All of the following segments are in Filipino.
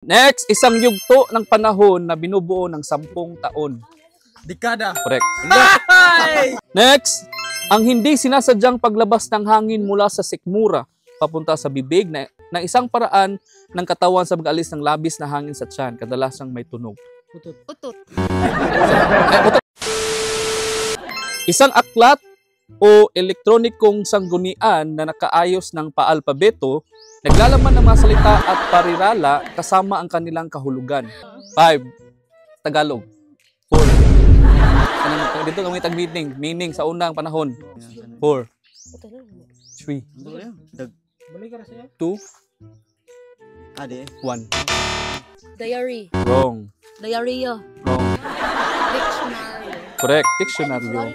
Next, isang yugto ng panahon na binubuo ng 10 taon. Dekada. Correct. Next, ang hindi sinasadyang paglabas ng hangin mula sa sikmura papunta sa bibig na isang paraan ng katawan sa pag-alis ng labis na hangin sa tiyan, kadalasang may tunog. Utot. Utot. Isang aklat o elektronikong sanggunian na nakaayos ng paalpabeto, naglalaman ng mga salita at parirala kasama ang kanilang kahulugan. 5. Tagalog. 4. Dito kami meaning sa unang panahon. 4. 3. 2. Ade. 1. Diary. Wrong. Diarrhea. Wrong. Dictionary. Correct. Dictionaryo.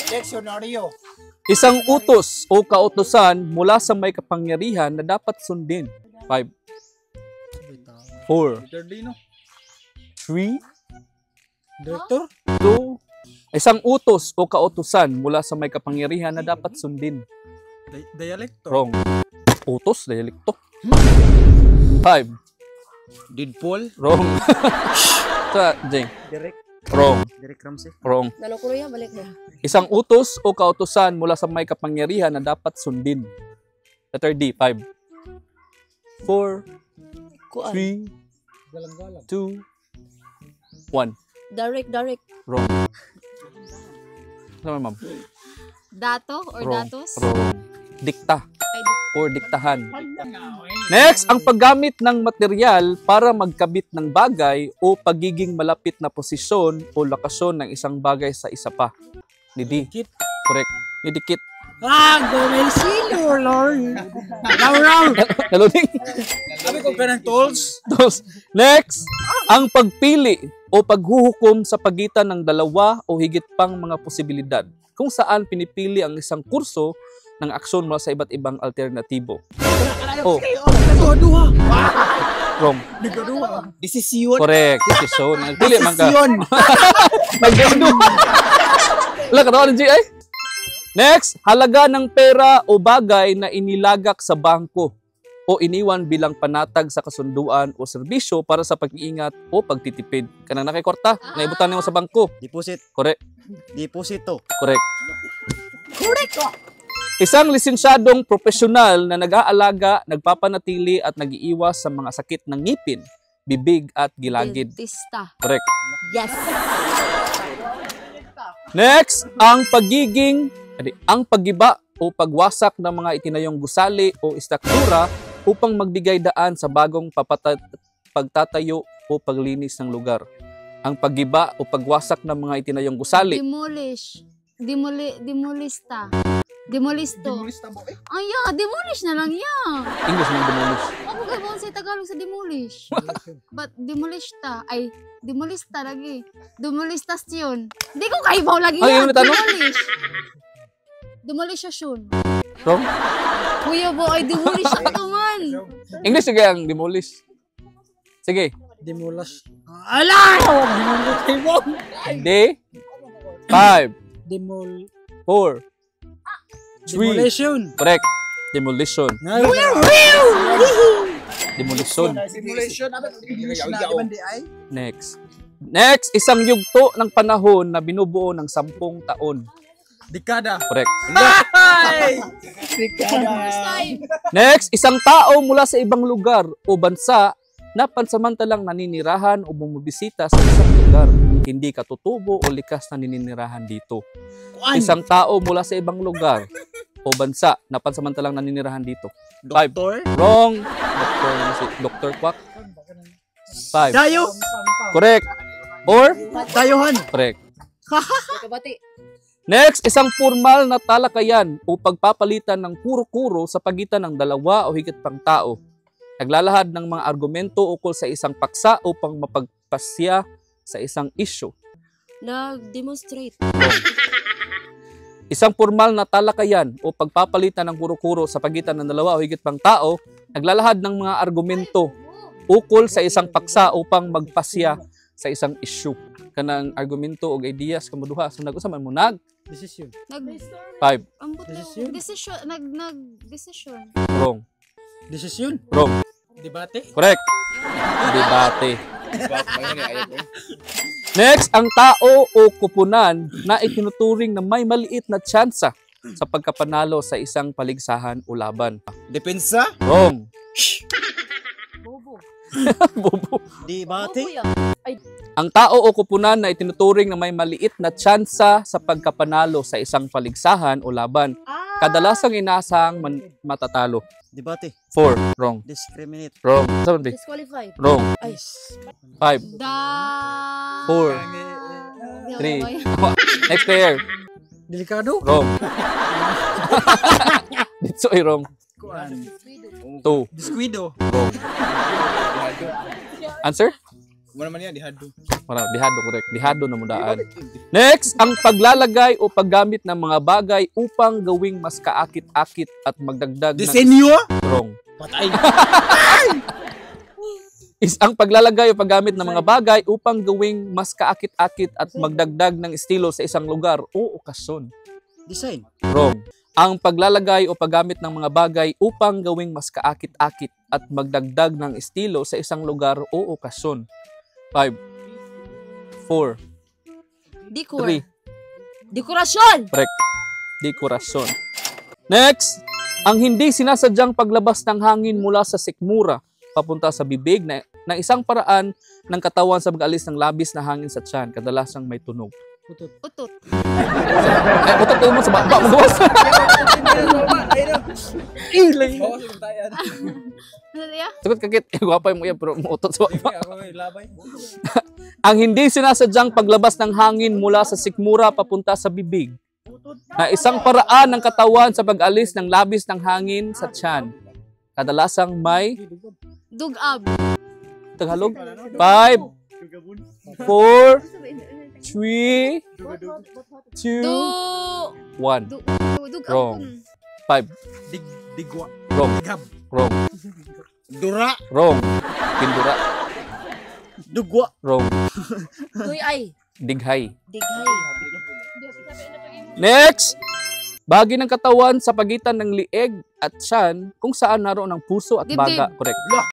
Dictionaryo. Isang utos o kautusan mula sa may kapangyarihan na dapat sundin. 5. 4. 3. Director. 2. Isang utos o kautusan mula sa may kapangyarihan na dapat sundin. Dialekto. Wrong. Utos, dialekto. 5. Deadpool. Wrong. Sa Jeng. Direct. Wrong. Direct Ramsey. Wrong. Nalokuloy balik mo. Isang utos o kautusan mula sa may kapangyarihan na dapat sundin. Letter D. 5. 4. 3. 2. 1. Direct. Wrong. Ano ma'am? Dato or Wrong. datos? Wrong. Dikta Ay, or diktahan. Next, ang paggamit ng material para magkabit ng bagay o pagiging malapit na posisyon o lokasyon ng isang bagay sa isa pa. Ni D. Dikit. Correct. Ni dikit. Gomel sino, Lord. Raw. Naluding. Sabi ko ka ng tools. Next, ang pagpili o paghuhukom sa pagitan ng dalawa o higit pang mga posibilidad kung saan pinipili ang isang kurso ng aksyon mula sa iba't ibang alternatibo. Oh. Nagaduha. Wrong. Nagaduha. Desisyon. Correct. Desisyon. Pili man ka. Desisyon. Nagduduha. Wala ka tawa ng GI? Next, halaga ng pera o bagay na inilagak sa bangko o iniwan bilang panatag sa kasunduan o serbisyo para sa pag-iingat o pagtitipid. Kanang nakikwarta, naibutan mo sa bangko. Deposit. Correct. Deposito. Correct. Isang lisensyadong profesional na nag-aalaga, nagpapanatili at nag-iiwas sa mga sakit ng ngipin, bibig at gilagid. Dentista. Correct. Yes. Next, ang paggiba o pagwasak ng mga itinayong gusali o istruktura upang magbigay daan sa bagong pagtatayo o paglinis ng lugar. Ang paggiba o pagwasak ng mga itinayong gusali. Demolish. Demolista. Demolisto. Ay, demolish na lang yan. English ng demolish. Ako gawin sa Tagalog sa demolish. But demolista. Ay, demolista lagi. Demolistasyon. Hindi ko kaibaw lagi Ay, yan. yung tanong? Demolish. Demolisasyon. Wrong. Kuya bo, ay demolish ako naman. English sige ang demolish. Sige. Demolish. Ala! D. 5. Demol. 4. 3. Demolition. Correct. Demolition. Demolition. Demolition. Next. Next, isang yugto ng panahon na binubuo ng 10 taon. Dekada. Correct. Dekada. Next, isang tao mula sa ibang lugar o bansa na pansamantalang naninirahan o bumibisita sa isang lugar. Hindi katutubo o likas na naninirahan dito. Isang tao mula sa ibang lugar o bansa na pansamantalang naninirahan dito. 5. Doktor. Wrong. Dr. Quack. 5. Dayo. Correct. Or? Dayuhan. Correct. Kabati. Next, isang formal na talakayan o pagpapalitan ng kuro-kuro sa pagitan ng dalawa o higit pang tao. Naglalahad ng mga argumento ukol sa isang paksa upang mapagpasya sa isang issue. Nag-demonstrate. Isang formal na talakayan o pagpapalitan ng kuro-kuro sa pagitan ng dalawa o higit pang tao, naglalahad ng mga argumento ukol sa isang paksa upang magpasya sa isang issue. Kanang argumento o ideas kamuduha. So nag-usaman mo Decision. 5. Desisyon. Nag-decision. Wrong. Decision. Wrong. Debate. Correct. Debate. Next, ang tao o kupunan na itinuturing na may maliit na tsansa sa pagkapanalo sa isang paligsahan o laban. Depensa. Wrong. Bobo. Bobo. Debate. Ang tao o kupunan na itinuturing na may maliit na tsansa sa pagkapanalo sa isang paligsahan o laban. Kadalasang inasang matatalo. Debate. 4. Wrong. Discriminate. Wrong. Sabi. Disqualified. Wrong. Ay. 5. Da. 4. 3. Next player. Delikado. Wrong. Dito ay wrong. Kuan. 2. Descuido. Wrong. Answer? Wala man yan, dihado. Wala, dihado, correct. Dihado na mudaan. Next, ang paglalagay o paggamit ng mga bagay upang gawing mas kaakit-akit at magdagdag ng... Disenyo? Wrong. Patay. Is ang paglalagay o paggamit ng mga bagay upang gawing mas kaakit-akit at magdagdag ng estilo sa isang lugar o okasyon. Design. Wrong. Ang paglalagay o paggamit ng mga bagay upang gawing mas kaakit-akit at magdagdag ng estilo sa isang lugar o okasyon. 5, 4, Decor. 3. Dekorasyon. Correct. Dekorasyon. Next, ang hindi sinasadyang paglabas ng hangin mula sa sikmura papunta sa bibig na isang paraan ng katawan sa pag-alis ng labis na hangin sa tiyan, kadalasang may tunog. Utot. Ay, utot mo sa baba, magawas. Ilay. Ano niya? Sagot kakit, guwapay mo yan, pero utot sa baba. Ang hindi sinasadyang paglabas ng hangin mula sa sikmura papunta sa bibig na isang paraan ng katawan sa pag-alis ng labis ng hangin sa tiyan, kadalasang may Dugab. Tagalog. 5, 4, 3, 2, 1. Dugab. Wrong. 5. Digwa. Wrong. Digab. Wrong. Dura. Wrong. Pindura. Dugwa. Wrong. Ay. Dighay. Dighay. Next! Bahagi ng katawan sa pagitan ng lieg at tiyan kung saan naroon ang puso at Dibdib. baga. Correct.